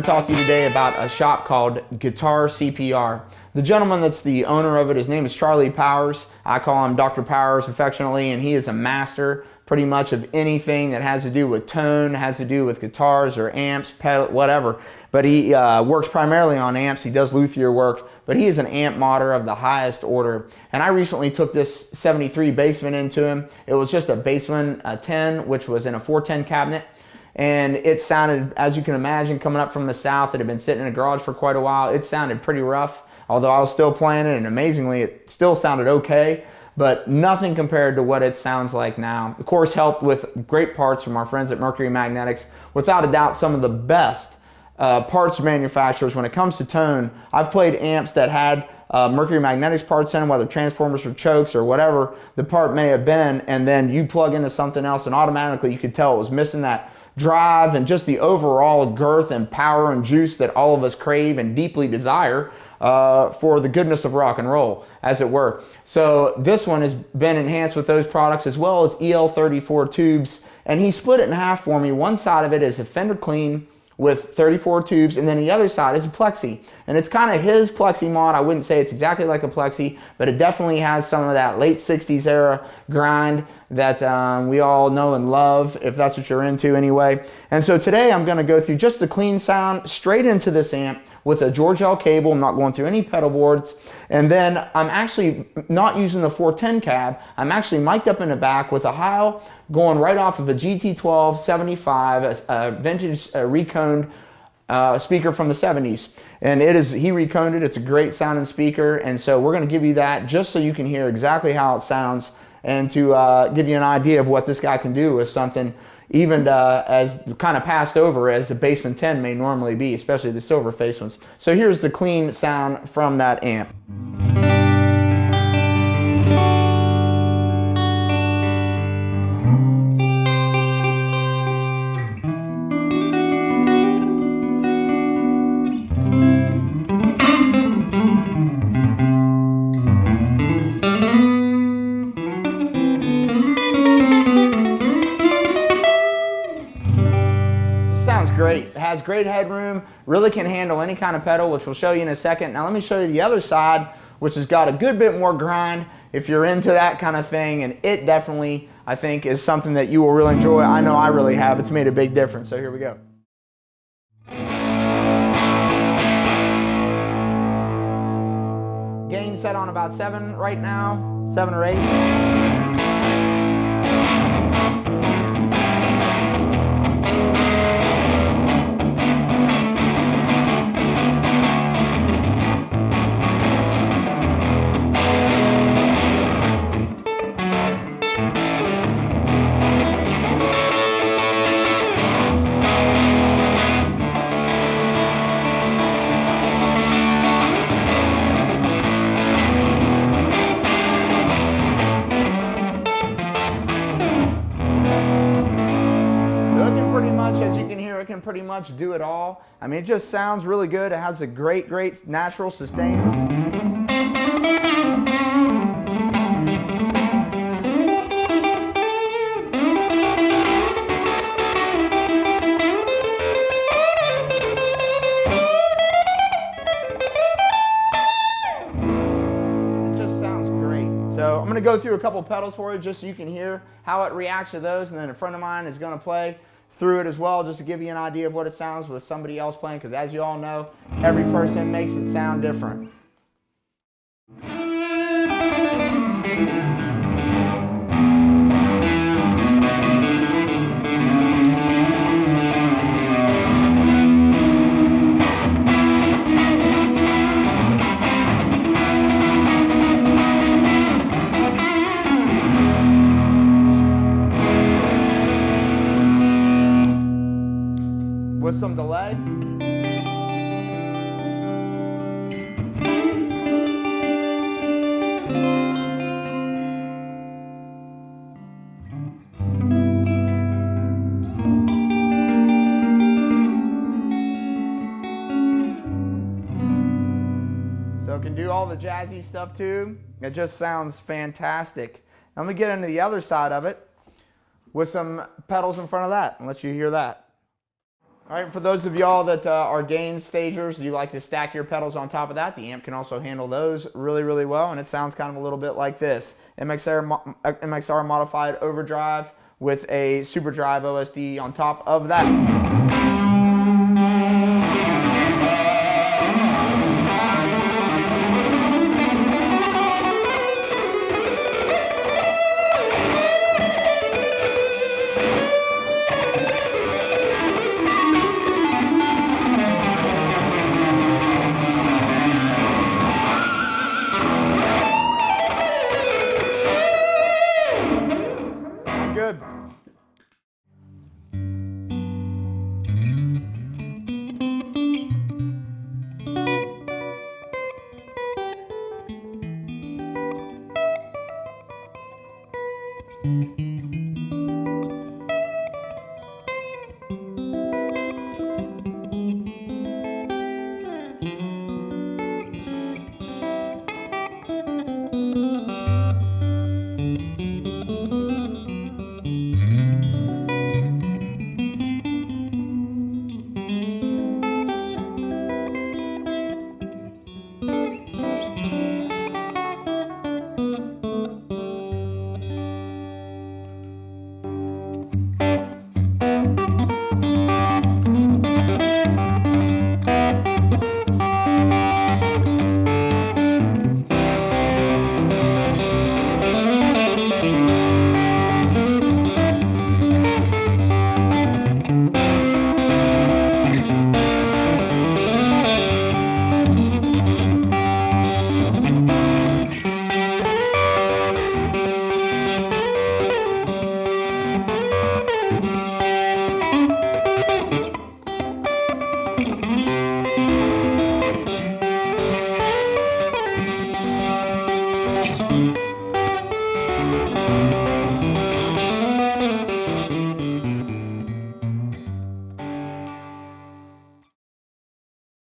to talk to you today about a shop called Guitar CPR. The gentleman that's the owner of it, his name is Charlie Powers. I call him Dr. Powers affectionately, and he is a master pretty much of anything that has to do with tone, has to do with guitars or amps, pedal, whatever. But he works primarily on amps. He does luthier work, but he is an amp modder of the highest order. And I recently took this 73 Bassman into him. It was just a Bassman 10, which was in a 410 cabinet. And it sounded, as you can imagine, coming up from the south, it had been sitting in a garage for quite a while. It sounded pretty rough, although I was still playing it, and amazingly, it still sounded okay, but nothing compared to what it sounds like now. Of course, helped with great parts from our friends at Mercury Magnetics. Without a doubt, some of the best parts manufacturers when it comes to tone. I've played amps that had Mercury Magnetics parts in them, whether transformers or chokes or whatever the part may have been, and then you plug into something else and automatically you could tell it was missing that drive and just the overall girth and power and juice that all of us crave and deeply desire for the goodness of rock and roll, as it were. So this one has been enhanced with those products, as well as EL34 tubes, and he split it in half for me. One side of it is a Fender Clean with 34 tubes, and then the other side is a Plexi. And it's kind of his Plexi mod. I wouldn't say it's exactly like a Plexi, but it definitely has some of that late 60s era grind that we all know and love, if that's what you're into anyway. And so today I'm gonna go through just the clean sound straight into this amp with a George L cable. I'm not going through any pedal boards. And then I'm actually not using the 410 cab. I'm actually mic'd up in the back with a Heil going right off of a GT12 75, a vintage reconed speaker from the 70s. And he reconed it. It's a great sounding speaker. And so we're going to give you that just so you can hear exactly how it sounds and to give you an idea of what this guy can do with something even as kind of passed over as the Bassman 10 may normally be, especially the silver face ones. So here's the clean sound from that amp. Sounds great. It has great headroom, really can handle any kind of pedal, which we'll show you in a second. Now let me show you the other side, which has got a good bit more grind if you're into that kind of thing, and it definitely, I think, is something that you will really enjoy. I know I really have. It's made a big difference. So here we go. Gain set on about 7 right now, 7 or 8. As you can hear, it can pretty much do it all. I mean, it just sounds really good. It has a great natural sustain. It just sounds great. So I'm going to go through a couple pedals for you just so you can hear how it reacts to those, and then a friend of mine is going to play through it as well, just to give you an idea of what it sounds with somebody else playing, because as you all know, every person makes it sound different. With some delay. So it can do all the jazzy stuff too. It just sounds fantastic. Now let me get into the other side of it with some pedals in front of that and let you hear that. All right, for those of y'all that are gain stagers, you like to stack your pedals on top of that, the amp can also handle those really, really well, and it sounds kind of a little bit like this. MXR modified overdrive with a super drive OSD on top of that. Good.